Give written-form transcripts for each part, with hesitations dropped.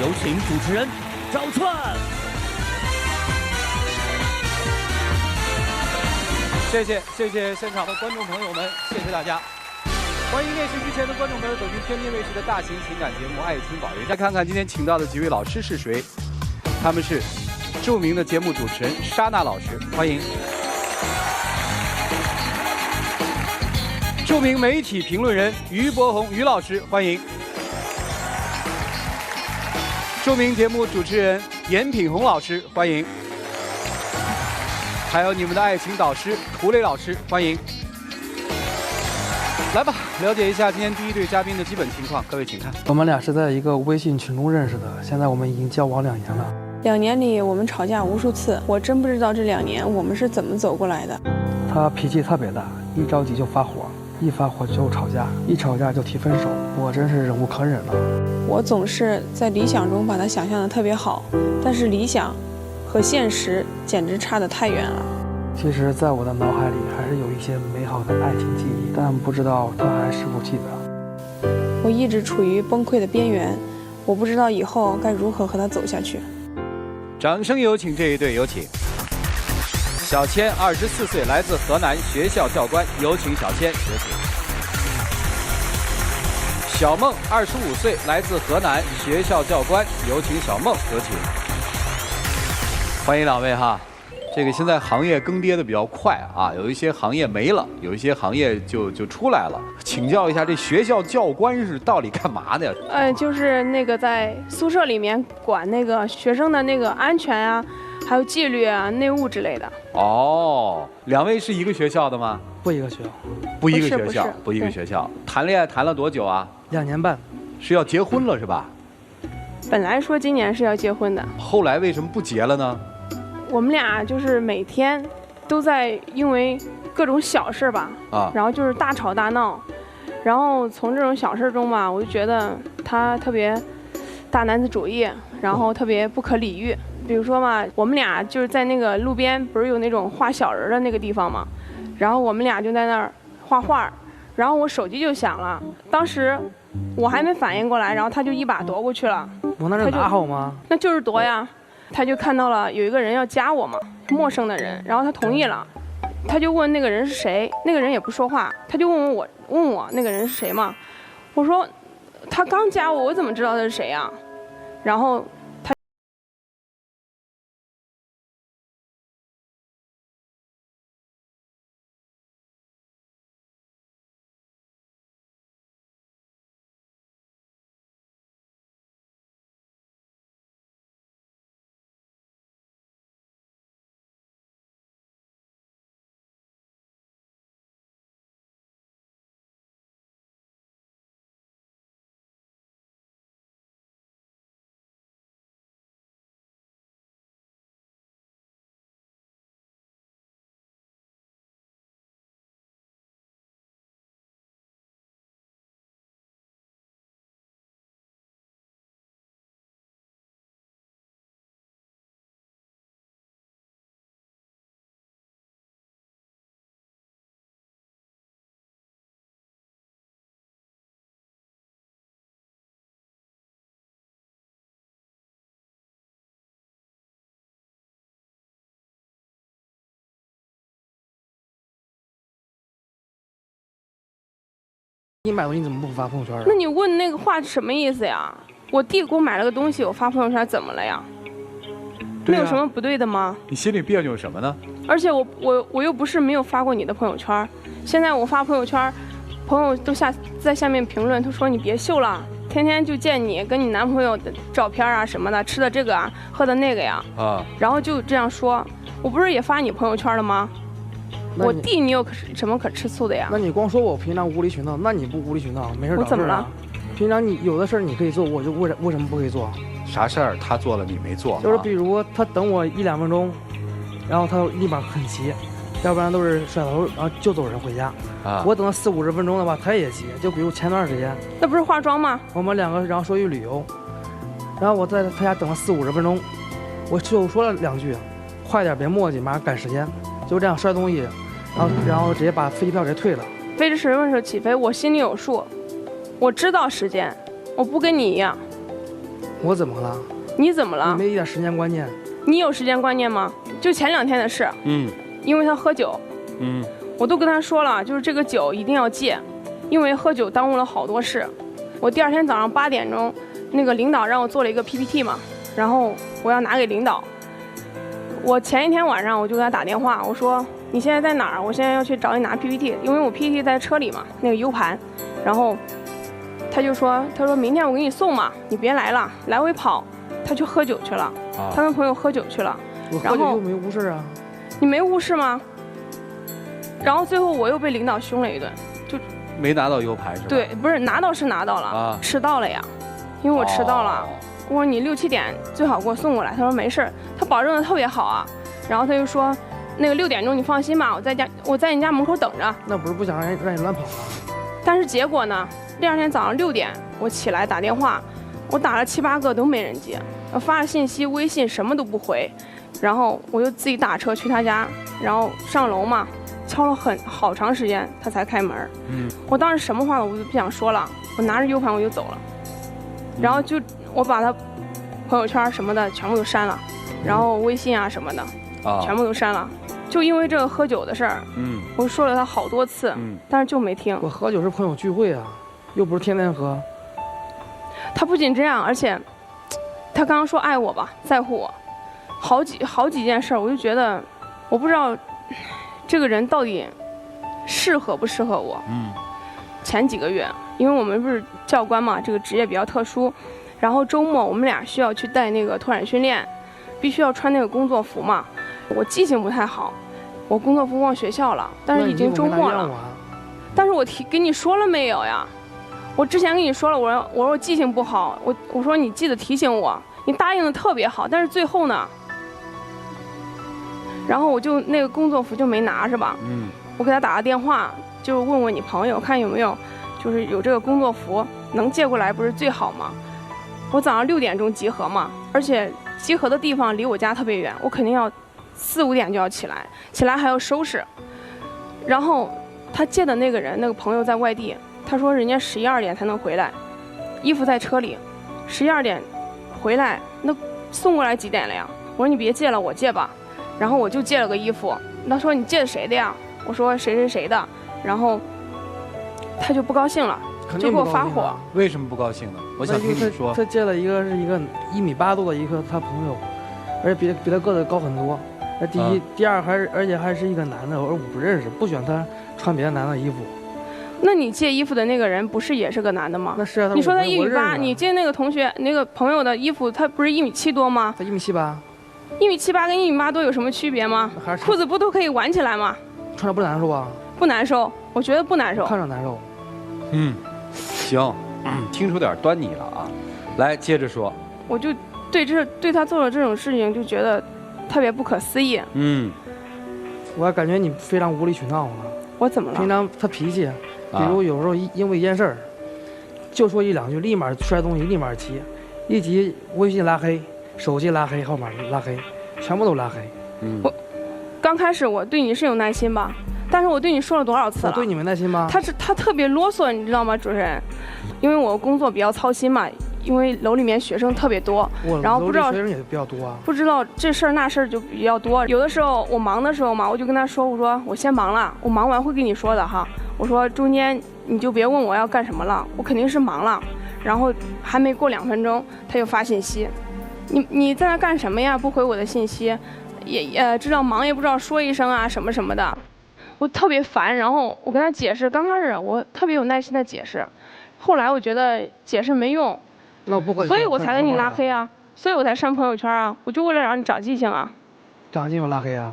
有请主持人赵串。谢谢现场的观众朋友们，谢谢大家。欢迎电视机前的观众朋友走进天津卫视的大型情感节目《爱情保卫战》。再看看今天请到的几位老师是谁？他们是著名的节目主持人莎娜老师，欢迎；著名媒体评论人于伯宏于老师，欢迎；著名节目主持人严品宏老师，欢迎；还有你们的爱情导师涂磊老师，欢迎。来吧，了解一下今天第一对嘉宾的基本情况。各位请看，我们俩是在一个微信群中认识的，现在我们已经交往2年了。2年里我们吵架无数次，我真不知道这2年我们是怎么走过来的。他脾气特别大，一着急就发火，一发火就吵架，一吵架就提分手，我真是忍无可忍了。我总是在理想中把他想象的特别好，但是理想和现实简直差得太远了。其实在我的脑海里还是有一些美好的爱情记忆，但不知道他还是否记得。我一直处于崩溃的边缘，我不知道以后该如何和他走下去。掌声有请这一对，有请。小千24岁，来自河南，学校教官，有请小千，有请。小梦25岁，来自河南，学校教官，有请小梦，有请。欢迎两位哈。这个现在行业更迭的比较快啊，有一些行业没了，有一些行业就出来了。请教一下，这学校教官是到底干嘛的呀？就是那个在宿舍里面管那个学生的那个安全啊，还有纪律啊、内务之类的。哦，两位是一个学校的吗？不一个学校，不一个学校，不一个学校。谈恋爱谈了多久啊？2年半，是要结婚了是吧？本来说今年是要结婚的，后来为什么不结了呢？我们俩就是每天都在因为各种小事吧，然后就是大吵大闹，然后从这种小事中吧，我就觉得他特别大男子主义，然后特别不可理喻。比如说嘛，我们俩就是在那个路边不是有那种画小人的那个地方嘛，然后我们俩就在那儿画画，然后我手机就响了，当时我还没反应过来，然后他就一把夺过去了。我那是打好吗？那就是夺呀。他就看到了有一个人要加我嘛，陌生的人，然后他同意了，他就问那个人是谁，那个人也不说话，他就问我那个人是谁嘛，我说他刚加我，我怎么知道他是谁呀？然后你买东西怎么不发朋友圈啊？那你问那个话什么意思呀？我弟给我买了个东西，我发朋友圈怎么了呀？那有什么不对的吗？你心里别扭什么呢？而且我又不是没有发过你的朋友圈，现在我发朋友圈，朋友都在下面评论，他说你别秀了，天天就见你跟你男朋友的照片啊什么的，吃的这个啊，喝的那个呀，然后就这样说，我不是也发你朋友圈了吗？我弟你有什么可吃醋的呀？那你光说我平常无理取闹，那你不无理取闹，没事找事啊？我怎么了？平常你有的事儿你可以做，我就为什么不可以做？啥事儿他做了你没做？就是比如他等我1-2分钟，然后他立马很急，要不然都是甩头然后就走人回家。我等了40-50分钟的话，他也急。就比如前段时间，那不是化妆吗？我们2个然后说去旅游，然后我在他家等了40-50分钟，我就说了2句，快点别磨叽，马上赶时间，就这样摔东西。然后直接把飞机票给退了。飞至什么时候起飞？我心里有数，我知道时间，我不跟你一样。我怎么了？你怎么了？你没一点时间观念。你有时间观念吗？就前2天的事。因为他喝酒。我都跟他说了，就是这个酒一定要戒，因为喝酒耽误了好多事。我第2天早上8点钟，那个领导让我做了一个 PPT 嘛，然后我要拿给领导。我前1天晚上我就给他打电话，我说你现在在哪儿？我现在要去找你拿 PPT， 因为我 PPT 在车里嘛，那个 U 盘。然后他说明天我给你送嘛，你别来了，来回跑。他去喝酒去了，他跟朋友喝酒去了。我喝酒又没误事啊。你没误事吗？然后最后我又被领导凶了一顿，就没拿到 U 盘是吧？对，不是拿到是拿到了，迟到了呀，因为我迟到了。我说你6、7点最好给我送过来。他说没事，他保证的特别好啊。然后他就说那个6点钟你放心吧，我在你家门口等着。那不是不想让你乱跑吗？但是结果呢，第2天早上6点我起来打电话，我打了7、8个都没人接，我发了信息、微信什么都不回。然后我就自己打车去他家，然后上楼嘛，敲了好长时间他才开门。我当时什么话我都不想说了，我拿着 U 盘我就走了。然后我把他朋友圈什么的全部都删了，然后微信啊什么的全部都删了，就因为这个喝酒的事儿。我说了他好多次，但是就没听。我喝酒是朋友聚会啊，又不是天天喝。他不仅这样，而且他刚刚说爱我吧，在乎我，好几件事儿，我就觉得我不知道这个人到底适合不适合我。前几个月，因为我们不是教官嘛，这个职业比较特殊，然后周末我们俩需要去带那个拓展训练，必须要穿那个工作服嘛。我记性不太好，我工作服忘学校了，但是已经周末了。但是我跟你说了没有呀？我之前跟你说了，我说我记性不好，我说你记得提醒我，你答应的特别好，但是最后呢，然后我就那个工作服就没拿是吧？我给他打个电话，就问问你朋友看有没有，就是有这个工作服能借过来不是最好吗？我早上6点钟集合嘛，而且集合的地方离我家特别远，我肯定要4、5点就要起来还要收拾。然后他借的那个人那个朋友在外地，他说人家11、12点才能回来，衣服在车里，11、12点回来，那送过来几点了呀？我说你别借了，我借吧。然后我就借了个衣服，他说你借的谁的呀？我说谁谁谁的，然后他就不高兴了，就给我发火。为什么不高兴呢？我想听你说。他借了一个是一个1.8米多的一个他朋友，而且比他个子高很多。第一，第二而且还是一个男的，我不认识，不喜欢他穿别的男的衣服。那你借衣服的那个人不是也是个男的吗？那是啊，你说他1.8米，你借那个同学那个朋友的衣服，他不是1.7米多吗？他1.78米。1.78米跟1.8米多有什么区别吗？裤子不都可以挽起来吗？穿着不难受吧？不难受，我觉得不难受。看着难受。行，听出点端倪了啊。来，接着说。我就对他做了这种事情，就觉得特别不可思议。我感觉你非常无理取闹了。我怎么了？平常他脾气，比如有时候因为一件事儿，就说1、2句，立马摔东西，立马急，一急微信拉黑，手机拉黑，号码拉黑，全部都拉黑。我刚开始我对你是有耐心吧，但是我对你说了多少次了？我对你没耐心吗？他特别啰嗦，你知道吗，主持人？因为我工作比较操心嘛，因为楼里面学生特别多，然后不知道学生也比较多啊，不知道这事儿那事儿就比较多。有的时候我忙的时候嘛，我就跟他说，我说我先忙了，我忙完会跟你说的哈。我说中间你就别问我要干什么了，我肯定是忙了。然后还没过2分钟，他又发信息，你在那干什么呀？不回我的信息，也知道忙也不知道说一声啊什么什么的，我特别烦。然后我跟他解释，刚开始我特别有耐心的解释，后来我觉得解释没用，所以我才给你拉黑啊，所以我才删朋友圈啊，我就为了让你长记性啊。长记性拉黑啊？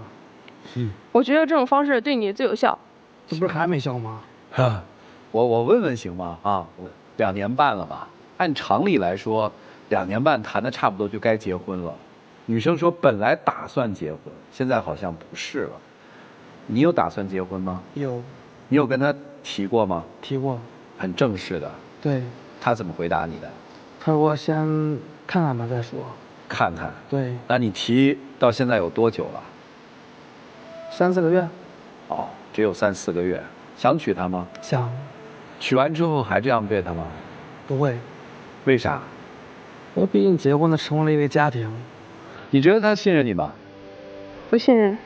我觉得这种方式对你最有效。这不是还没效吗？我问问行吗？啊，2年半了吧？按常理来说，2年半谈的差不多就该结婚了。女生说本来打算结婚，现在好像不是了。你有打算结婚吗？有。你有跟他提过吗？提过。很正式的。对。他怎么回答你的？他说先看看吧再说。看看。对。那你提到现在有多久了？3、4个月。哦，只有3、4个月。想娶她吗？想。娶完之后还这样对她吗？不会。为啥？我毕竟结婚了，成为了一个家庭。你觉得他信任你吗？不信任。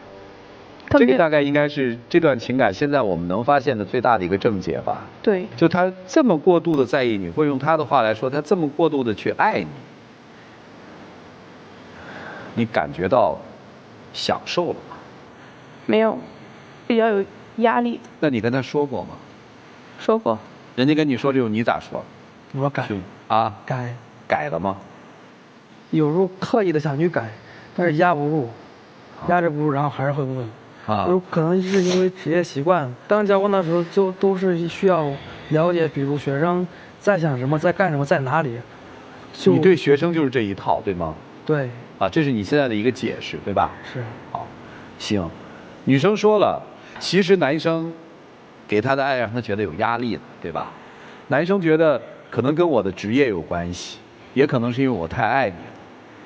这个大概应该是这段情感现在我们能发现的最大的一个症结吧。对。就他这么过度的在意你，或者用他的话来说，他这么过度的去爱你，你感觉到享受了吗？没有，比较有压力。那你跟他说过吗？说过。人家跟你说这种，你咋说？我改。啊？改了吗？有时候刻意的想去改，但是压不住，压制不住，然后还是会问。有可能是因为职业习惯，当教官的时候就都是需要了解，比如学生在想什么，在干什么，在哪里。你对学生就是这一套，对吗？对。这是你现在的一个解释，对吧？是。好，行。女生说了，其实男生给她的爱让她觉得有压力的，对吧？男生觉得可能跟我的职业有关系，也可能是因为我太爱你了。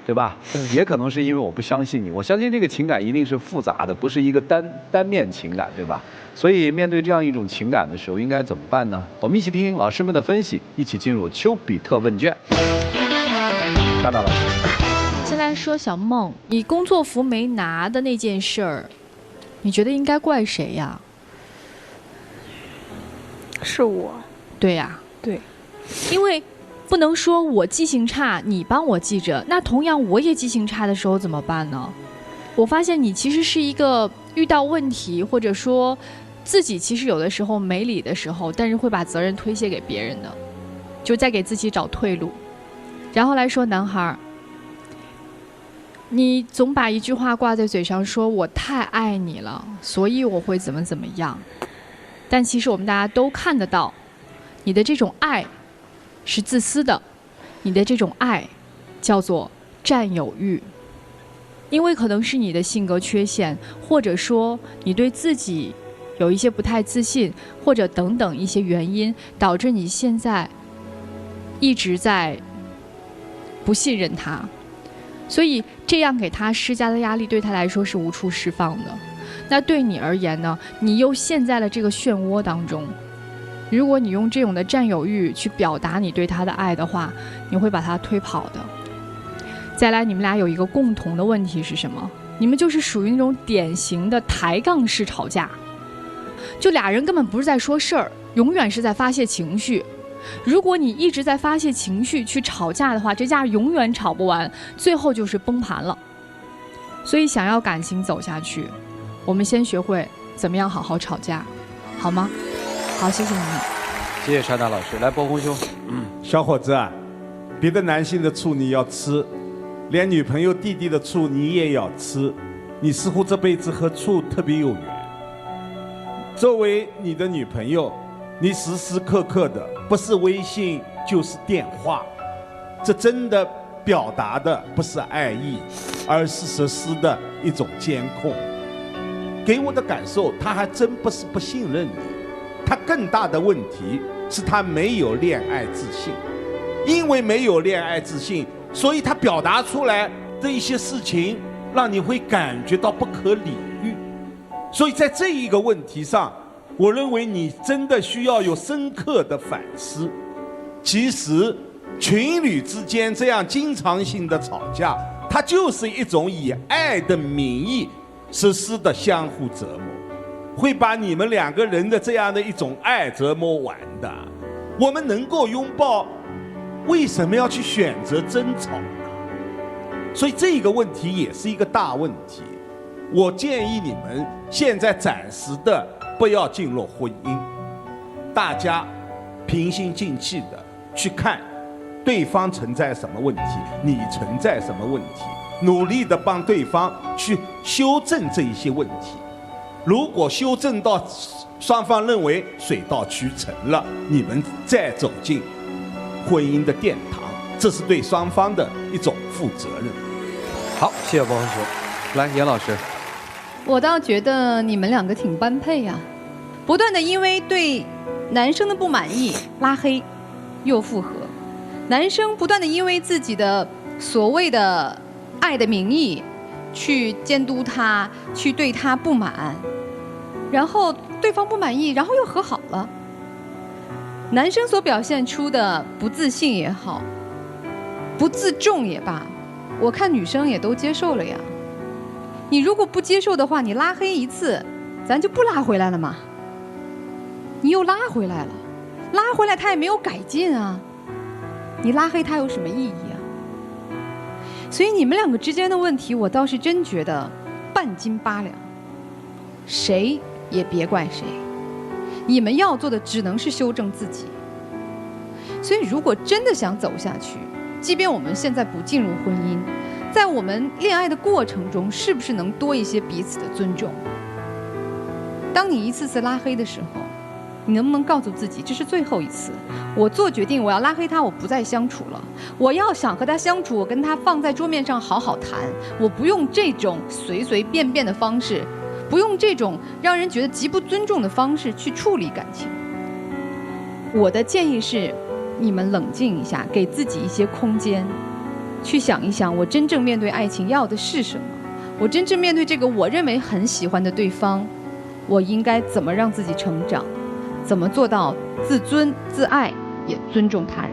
对吧？也可能是因为我不相信你，我相信这个情感一定是复杂的，不是一个单面情感，对吧？所以面对这样一种情感的时候，应该怎么办呢？我们一起听听老师们的分析，一起进入丘比特问卷。大大老师，先来说小梦，你工作服没拿的那件事儿，你觉得应该怪谁呀？是我。对呀。对。因为不能说我记性差，你帮我记着，那同样我也记性差的时候怎么办呢？我发现你其实是一个遇到问题，或者说自己其实有的时候没理的时候，但是会把责任推卸给别人的，就在给自己找退路。然后来说男孩，你总把一句话挂在嘴上，说我太爱你了，所以我会怎么怎么样。但其实我们大家都看得到，你的这种爱是自私的，你的这种爱叫做占有欲。因为可能是你的性格缺陷，或者说你对自己有一些不太自信，或者等等一些原因，导致你现在一直在不信任他，所以这样给他施加的压力对他来说是无处释放的。那对你而言呢，你又陷在了这个漩涡当中。如果你用这种的占有欲去表达你对他的爱的话，你会把他推跑的。再来，你们俩有一个共同的问题是什么？你们就是属于那种典型的抬杠式吵架，就俩人根本不是在说事儿，永远是在发泄情绪。如果你一直在发泄情绪去吵架的话，这架永远吵不完，最后就是崩盘了。所以想要感情走下去，我们先学会怎么样好好吵架，好吗？好，谢谢你们。谢谢沙达老师。来，波红兄。小伙子啊，别的男性的醋你要吃，连女朋友弟弟的醋你也要吃，你似乎这辈子和醋特别有缘。作为你的女朋友，你时时刻刻的不是微信就是电话，这真的表达的不是爱意，而是实施的一种监控。给我的感受，他还真不是不信任你，他更大的问题是他没有恋爱自信。因为没有恋爱自信，所以他表达出来的一些事情让你会感觉到不可理喻。所以在这一个问题上，我认为你真的需要有深刻的反思。其实情侣之间这样经常性的吵架，它就是一种以爱的名义实施的相互折磨，会把你们两个人的这样的一种爱折磨完的。我们能够拥抱，为什么要去选择争吵呢？所以这个问题也是一个大问题。我建议你们现在暂时的不要进入婚姻，大家平心静气的去看对方存在什么问题，你存在什么问题，努力的帮对方去修正这一些问题。如果修正到双方认为水到渠成了，你们再走进婚姻的殿堂，这是对双方的一种负责任。好，谢谢波红兄。来，严老师。我倒觉得你们两个挺般配呀，不断的因为对男生的不满意拉黑，又复合，男生不断的因为自己的所谓的爱的名义去监督他，去对他不满，然后对方不满意，然后又和好了。男生所表现出的不自信也好，不自重也罢，我看女生也都接受了呀。你如果不接受的话，你拉黑一次，咱就不拉回来了嘛。你又拉回来了，拉回来他也没有改进啊，你拉黑他有什么意义啊？所以你们两个之间的问题，我倒是真觉得半斤八两，谁也别怪谁，你们要做的只能是修正自己。所以如果真的想走下去，即便我们现在不进入婚姻，在我们恋爱的过程中，是不是能多一些彼此的尊重？当你一次次拉黑的时候，你能不能告诉自己，这是最后一次，我做决定，我要拉黑他，我不再相处了。我要想和他相处，我跟他放在桌面上好好谈，我不用这种随随便便的方式，不用这种让人觉得极不尊重的方式去处理感情。我的建议是，你们冷静一下，给自己一些空间，去想一想，我真正面对爱情要的是什么？我真正面对这个我认为很喜欢的对方，我应该怎么让自己成长？怎么做到自尊、自爱，也尊重他人？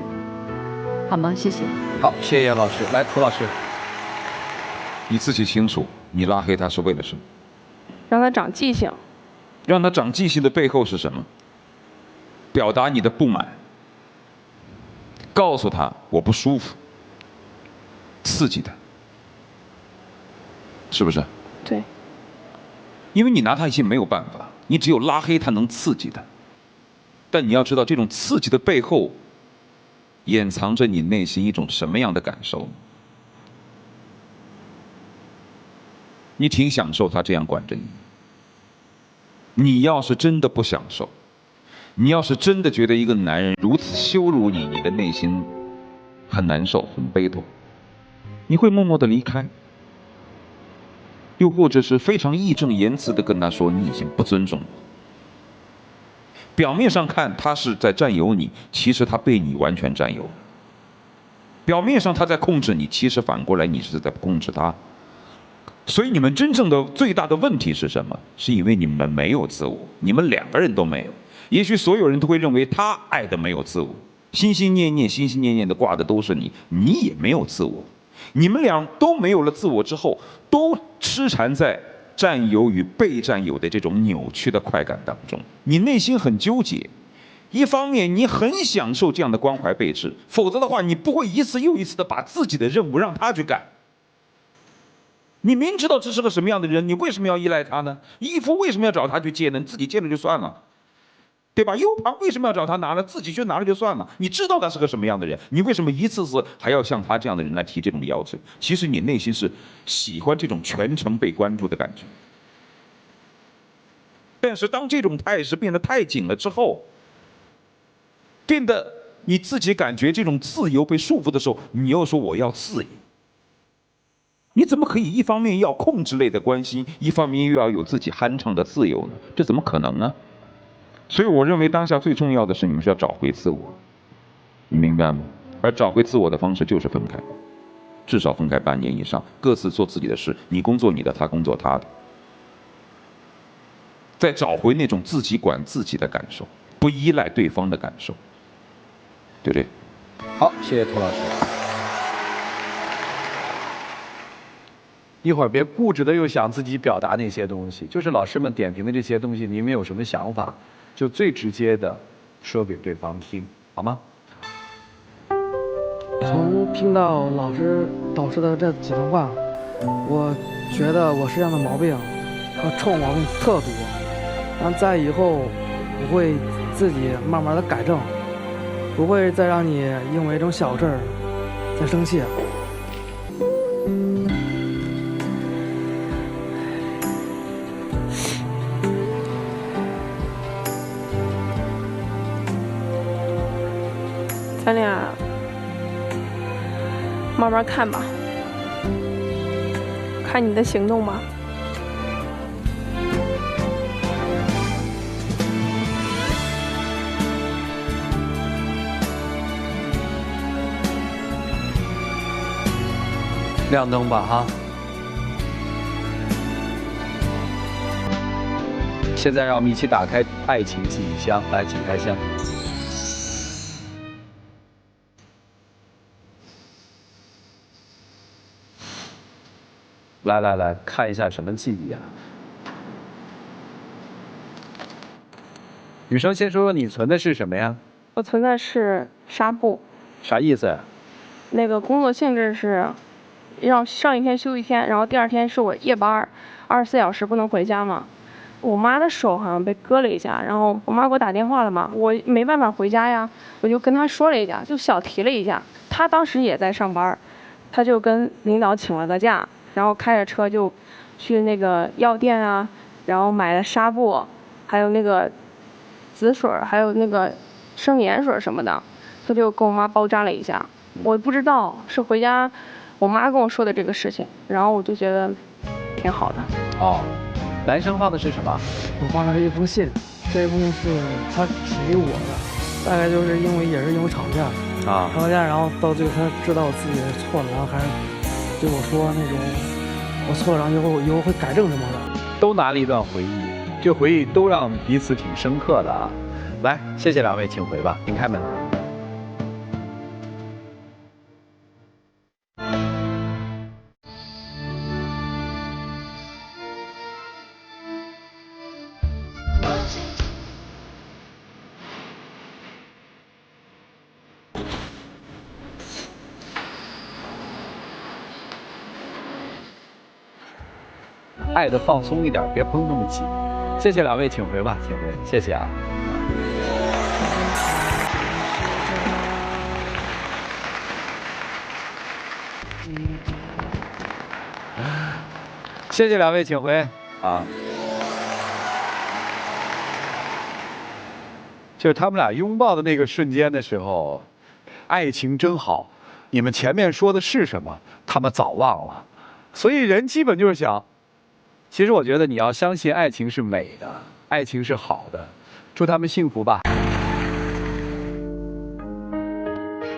好吗？谢谢。好，谢谢老师。来，涂老师，你自己清楚，你拉黑他是为了什么？让他长记性。让他长记性的背后是什么？表达你的不满，告诉他我不舒服，刺激他，是不是？对。因为你拿他已经没有办法，你只有拉黑他能刺激他。但你要知道，这种刺激的背后，掩藏着你内心一种什么样的感受？你挺享受他这样管着你。你要是真的不享受，你要是真的觉得一个男人如此羞辱你，你的内心很难受、很悲痛，你会默默的离开，又或者是非常义正言辞的跟他说，你已经不尊重我。表面上看他是在占有你，其实他被你完全占有。表面上他在控制你，其实反过来你是在控制他。所以你们真正的最大的问题是什么？是因为你们没有自我，你们两个人都没有。也许所有人都会认为他爱的没有自我，心心念念的挂的都是你，你也没有自我。你们俩都没有了自我之后，都痴缠在占有与被占有的这种扭曲的快感当中，你内心很纠结。一方面你很享受这样的关怀备至，否则的话你不会一次又一次的把自己的任务让他去干。你明知道这是个什么样的人，你为什么要依赖他呢？衣服为什么要找他去借呢？自己借了就算了，对吧？U 盘为什么要找他拿呢？自己去拿了就算了。你知道他是个什么样的人，你为什么一次次还要向他这样的人来提这种要求？其实你内心是喜欢这种全程被关注的感觉。但是当这种态势变得太紧了之后，变得你自己感觉这种自由被束缚的时候，你又说我要自由。你怎么可以一方面要控制类的关心，一方面又要有自己酣畅的自由呢？这怎么可能呢？所以我认为当下最重要的是你们是要找回自我，你明白吗？而找回自我的方式就是分开，至少分开半年以上，各自做自己的事，你工作你的，他工作他的，再找回那种自己管自己的感受，不依赖对方的感受，对不对？好，谢谢涂老师。一会儿别固执的又想自己表达那些东西，就是老师们点评的这些东西，你们有什么想法，就最直接的说给对方听，好吗？从听到导师的这几段话，我觉得我身上的毛病和臭毛病特多，然后在以后我会自己慢慢的改正，不会再让你因为这种小事儿再生气。咱俩慢慢看吧，看你的行动吧。亮灯吧哈！现在让我们一起打开爱情记忆箱，来，请开箱。来，看一下什么记忆啊？女生先说说你存的是什么呀？我存的是纱布。啥意思呀？那个工作性质是，要上一天休一天，然后第二天是我夜班，24小时不能回家嘛。我妈的手好像被割了一下，然后我妈给我打电话了嘛，我没办法回家呀，我就跟她说了一下，就小提了一下。她当时也在上班，她就跟领导请了个假，然后开着车就去那个药店啊，然后买了纱布，还有那个紫水，还有那个生颜水什么的，她就跟我妈包扎了一下。我不知道是回家我妈跟我说的这个事情，然后我就觉得挺好的。哦，男生放的是什么？我放的是一封信，这封信是他写给我的，大概就是也是因为吵架吵架，然后到最后他知道自己错了，然后还是对我说那种我错了，然后以后会改正什么的。都拿了一段回忆，这回忆都让彼此挺深刻的啊。来，谢谢两位，请回吧，请开门。爱的放松一点，别绷那么紧。谢谢两位，请回吧，请回，谢谢啊。谢谢两位，请回啊。就是他们俩拥抱的那个瞬间的时候，爱情真好。你们前面说的是什么？他们早忘了。所以人基本就是想。其实我觉得你要相信爱情是美的，爱情是好的，祝他们幸福吧。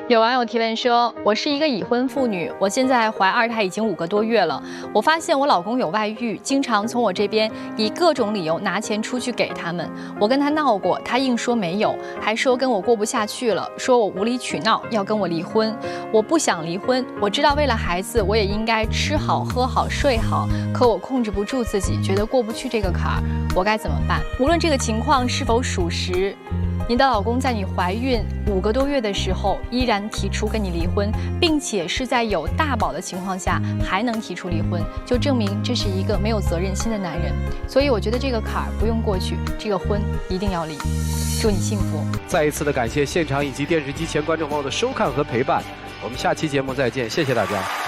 有网友提问说，我是一个已婚妇女，我现在怀2胎已经5个多月了。我发现我老公有外遇，经常从我这边以各种理由拿钱出去给他们。我跟他闹过，他硬说没有，还说跟我过不下去了，说我无理取闹，要跟我离婚。我不想离婚，我知道为了孩子，我也应该吃好喝好睡好，可我控制不住自己，觉得过不去这个坎儿，我该怎么办？无论这个情况是否属实，你的老公在你怀孕5个多月的时候依然提出跟你离婚，并且是在有大宝的情况下还能提出离婚，就证明这是一个没有责任心的男人。所以我觉得这个坎儿不用过去，这个婚一定要离。祝你幸福。再一次的感谢现场以及电视机前观众朋友的收看和陪伴，我们下期节目再见，谢谢大家。